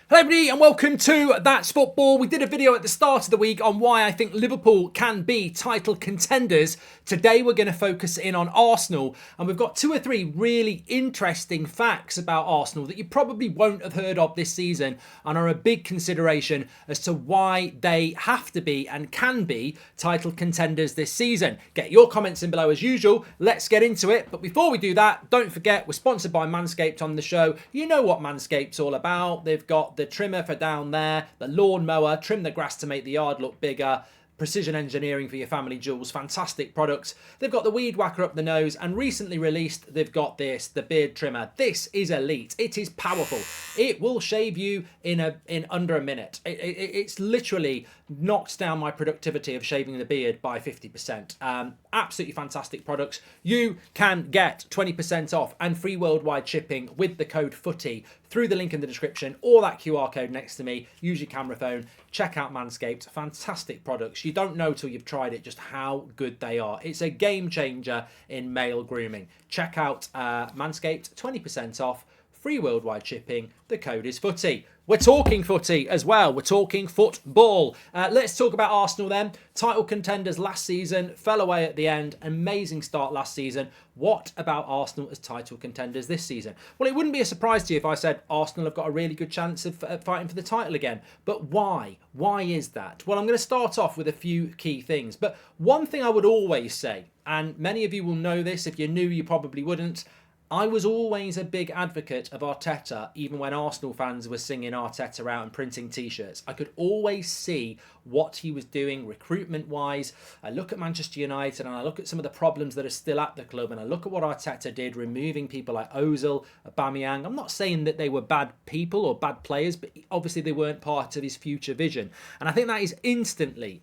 Hello everybody and welcome to That's Football. We did a video at the start of the week on why I think Liverpool can be title contenders. Today we're going to focus in on Arsenal, and we've got two or three really interesting facts about Arsenal that you probably won't have heard of this season and are a big consideration as to why they have to be and can be title contenders this season. Get your comments in below as usual. Let's get into it. But before we do that, don't forget we're sponsored by Manscaped on the show. You know what Manscaped's all about. They've got the trimmer for down there, the lawn mower, trim the grass to make the yard look bigger, precision engineering for your family jewels, fantastic products. They've got the weed whacker up the nose, and recently released, they've got this, the beard trimmer. This is elite. It is powerful. It will shave you in under a minute. It's literally knocked down my productivity of shaving the beard by 50%. Absolutely fantastic products. You can get 20% off and free worldwide shipping with the code FOOTY through the link in the description or that QR code next to me. Use your camera phone. Check out Manscaped. Fantastic products. You don't know till you've tried it just how good they are. It's a game changer in male grooming. Check out Manscaped. 20% off. Free worldwide shipping. The code is FOOTY. We're talking footy as well. We're talking football. Let's talk about Arsenal then. Title contenders last season, fell away at the end. Amazing start last season. What about Arsenal as title contenders this season? Well, it wouldn't be a surprise to you if I said Arsenal have got a really good chance of fighting for the title again. But why? Why is that? Well, I'm going to start off with a few key things. But one thing I would always say, and many of you will know this, if you're new, you probably wouldn't, I was always a big advocate of Arteta, even when Arsenal fans were singing Arteta out and printing T-shirts. I could always see what he was doing recruitment-wise. I look at Manchester United and I look at some of the problems that are still at the club, and I look at what Arteta did, removing people like Ozil, Aubameyang. I'm not saying that they were bad people or bad players, but obviously they weren't part of his future vision. And I think that is instantly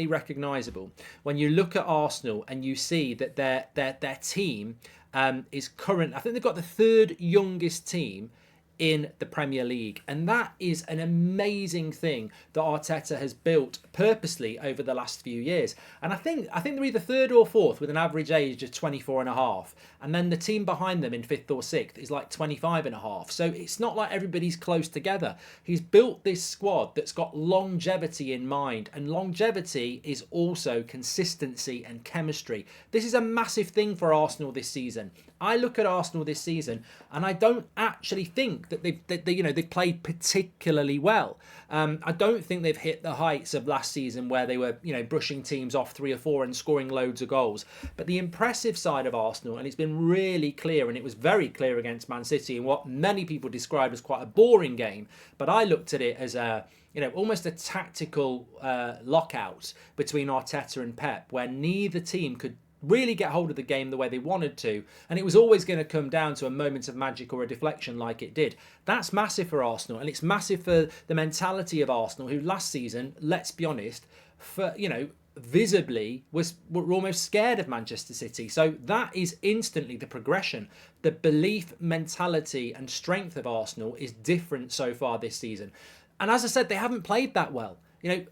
recognisable when you look at Arsenal and you see that their team is current. I think they've got the third youngest team in the Premier League, and that is an amazing thing that Arteta has built purposely over the last few years. And I think they're either third or fourth with an average age of 24 and a half, and then the team behind them in fifth or sixth is like 25 and a half. So it's not like everybody's close together. He's built this squad that's got longevity in mind, and longevity is also consistency and chemistry. This is a massive thing for Arsenal this season. I look at Arsenal this season and I don't actually think that they've played particularly well. I don't think they've hit the heights of last season where they were brushing teams off 3 or 4 and scoring loads of goals. But the impressive side of Arsenal, and it's been really clear, and it was very clear against Man City in what many people described as quite a boring game, but I looked at it as almost a tactical lockout between Arteta and Pep, where neither team could really get hold of the game the way they wanted to, and it was always going to come down to a moment of magic or a deflection like it did. That's massive for Arsenal, and it's massive for the mentality of Arsenal, who last season, let's be honest, visibly were almost scared of Manchester City. So that is instantly the progression. The belief, mentality and strength of Arsenal is different so far this season. And as I said, they haven't played that well.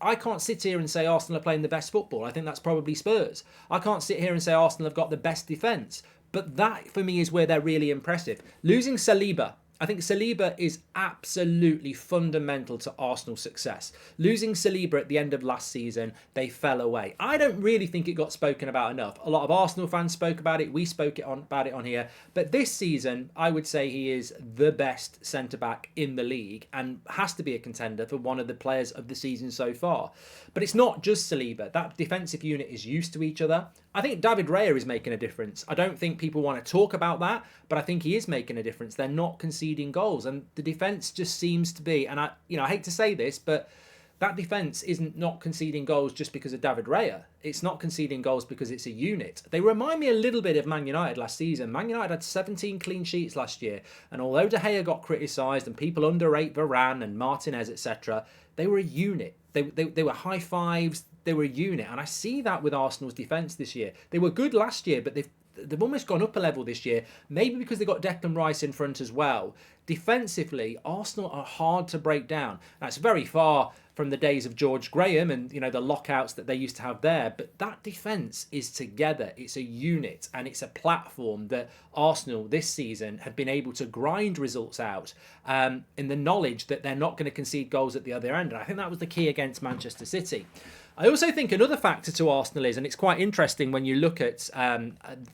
I can't sit here and say Arsenal are playing the best football. I think that's probably Spurs. I can't sit here and say Arsenal have got the best defence. But that, for me, is where they're really impressive. Losing Saliba, I think Saliba is absolutely fundamental to Arsenal's success. Losing Saliba at the end of last season, they fell away. I don't really think it got spoken about enough. A lot of Arsenal fans spoke about it. We spoke about it on here. But this season, I would say he is the best centre-back in the league and has to be a contender for one of the players of the season so far. But it's not just Saliba. That defensive unit is used to each other. I think David Raya is making a difference. I don't think people want to talk about that, but I think he is making a difference. They're not conceding goals, and the defence just seems to be, and I hate to say this, but that defence isn't not conceding goals just because of David Raya. It's not conceding goals because it's a unit. They remind me a little bit of Man United last season. Man United had 17 clean sheets last year, and although De Gea got criticised and people underrate Varane and Martinez, etc., they were a unit. They were high fives. They were a unit, and I see that with Arsenal's defence this year. They were good last year, but they've almost gone up a level this year, maybe because they got Declan Rice in front as well. Defensively, Arsenal are hard to break down. That's very far from the days of George Graham and, the lockouts that they used to have there. But that defence is together. It's a unit, and it's a platform that Arsenal this season have been able to grind results out in the knowledge that they're not going to concede goals at the other end. And I think that was the key against Manchester City. I also think another factor to Arsenal is, and it's quite interesting when you look at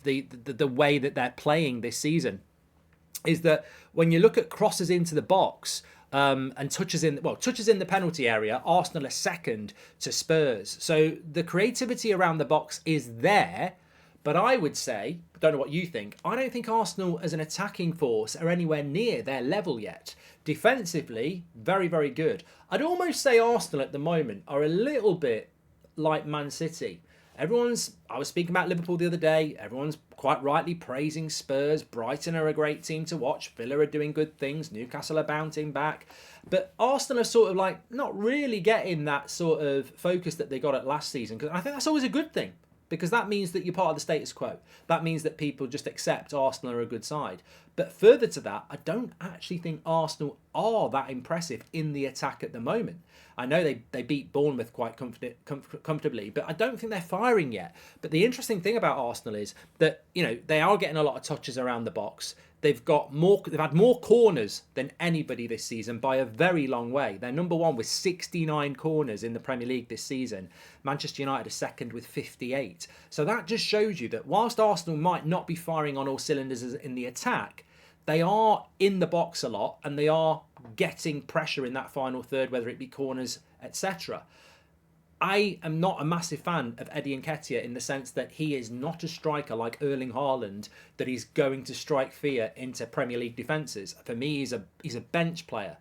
the way that they're playing this season, is that when you look at crosses into the box and touches in the penalty area, Arsenal are second to Spurs. So the creativity around the box is there, but I would say, I don't know what you think, I don't think Arsenal as an attacking force are anywhere near their level yet. Defensively, very, very good. I'd almost say Arsenal at the moment are a little bit like Man City. I was speaking about Liverpool the other day, everyone's quite rightly praising Spurs. Brighton are a great team to watch. Villa are doing good things. Newcastle are bouncing back. But Arsenal are sort of like not really getting that sort of focus that they got at last season. Because I think that's always a good thing, because that means that you're part of the status quo. That means that people just accept Arsenal are a good side. But further to that, I don't actually think Arsenal are that impressive in the attack at the moment. I know they beat Bournemouth quite comfortably, but I don't think they're firing yet. But the interesting thing about Arsenal is that, they are getting a lot of touches around the box. They've had more corners than anybody this season by a very long way. They're number one with 69 corners in the Premier League this season. Manchester United are second with 58. So that just shows you that whilst Arsenal might not be firing on all cylinders in the attack, they are in the box a lot and they are getting pressure in that final third, whether it be corners, etc. I am not a massive fan of Eddie Nketiah in the sense that he is not a striker like Erling Haaland that he's going to strike fear into Premier League defences. For me, he's a bench player.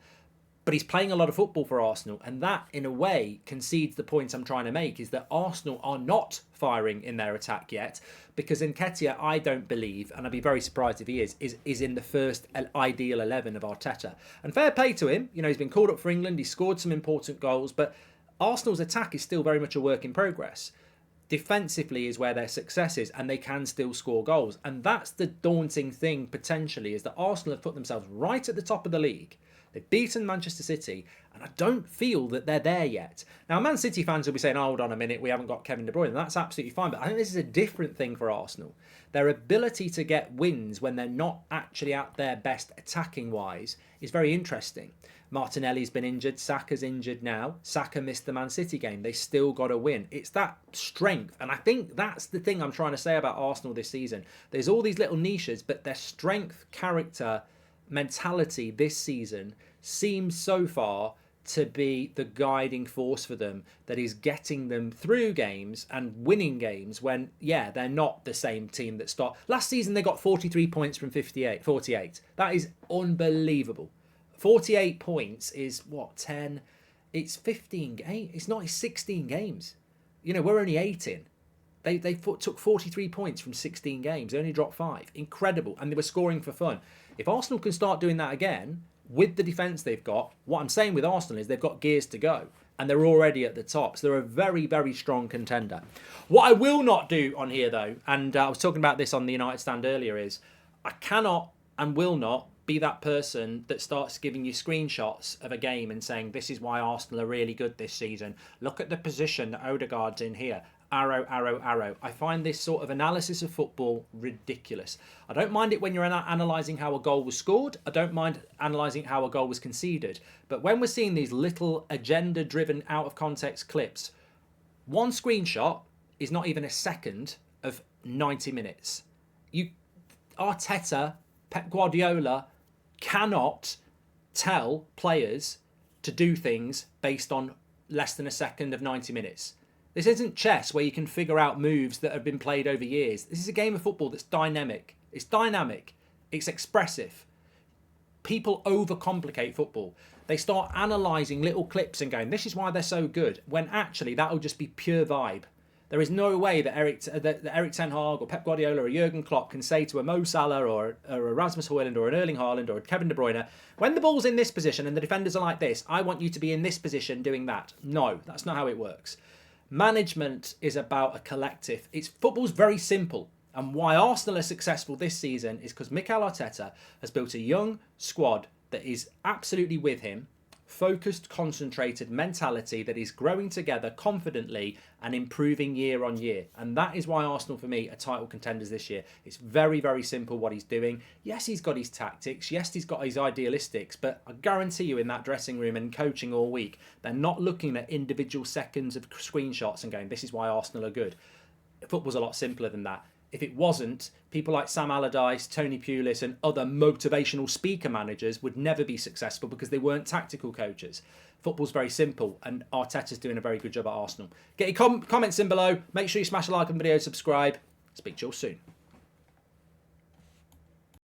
But he's playing a lot of football for Arsenal, and that, in a way, concedes the point I'm trying to make, is that Arsenal are not firing in their attack yet, because Nketiah, I don't believe, and I'd be very surprised if he is in the first ideal 11 of Arteta. And fair play to him, he's been called up for England, he's scored some important goals, but Arsenal's attack is still very much a work in progress. Defensively is where their success is, and they can still score goals. And that's the daunting thing, potentially, is that Arsenal have put themselves right at the top of the league. They've beaten Manchester City, and I don't feel that they're there yet. Now, Man City fans will be saying, hold on a minute, we haven't got Kevin De Bruyne, and that's absolutely fine. But I think this is a different thing for Arsenal. Their ability to get wins when they're not actually at their best attacking-wise is very interesting. Martinelli's been injured, Saka's injured now. Saka missed the Man City game. They still got to win. It's that strength, and I think that's the thing I'm trying to say about Arsenal this season. There's all these little niches, but their strength, character, mentality this season seems so far to be the guiding force for them, that is getting them through games and winning games when, they're not the same team that start. Last season they got 43 points from 48. That is unbelievable. 48 points is 10? It's 15 games. It's 16 games. We're only 18. They took 43 points from 16 games. They only dropped 5. Incredible. And they were scoring for fun. If Arsenal can start doing that again, with the defence they've got, what I'm saying with Arsenal is they've got gears to go. And they're already at the top. So they're a very, very strong contender. What I will not do on here, though, and I was talking about this on the United stand earlier, is I cannot and will not be that person that starts giving you screenshots of a game and saying, this is why Arsenal are really good this season. Look at the position that Odegaard's in here. Arrow, arrow, arrow. I find this sort of analysis of football ridiculous. I don't mind it when you're analysing how a goal was scored. I don't mind analysing how a goal was conceded. But when we're seeing these little agenda-driven, out-of-context clips, one screenshot is not even a second of 90 minutes. Arteta, Pep Guardiola cannot tell players to do things based on less than a second of 90 minutes. This isn't chess where you can figure out moves that have been played over years. This is a game of football that's dynamic. It's dynamic. It's expressive. People overcomplicate football. They start analysing little clips and going, this is why they're so good, when actually that'll just be pure vibe. There is no way that Eric Ten Hag or Pep Guardiola or Jurgen Klopp can say to a Mo Salah or a Rasmus Højlund or an Erling Haaland or a Kevin De Bruyne, when the ball's in this position and the defenders are like this, I want you to be in this position doing that. No, that's not how it works. Management is about a collective. Football's very simple. And why Arsenal are successful this season is because Mikel Arteta has built a young squad that is absolutely with him. focused, concentrated mentality that is growing together confidently and improving year on year. And that is why Arsenal, for me, are title contenders this year. It's very, very simple what he's doing. Yes, he's got his tactics. Yes, he's got his idealistics. But I guarantee you in that dressing room and coaching all week, they're not looking at individual seconds of screenshots and going, this is why Arsenal are good. Football's a lot simpler than that. If it wasn't, people like Sam Allardyce, Tony Pulis and other motivational speaker managers would never be successful because they weren't tactical coaches. Football's very simple and Arteta's doing a very good job at Arsenal. Get your comments in below. Make sure you smash a like on the video, subscribe. Speak to you all soon.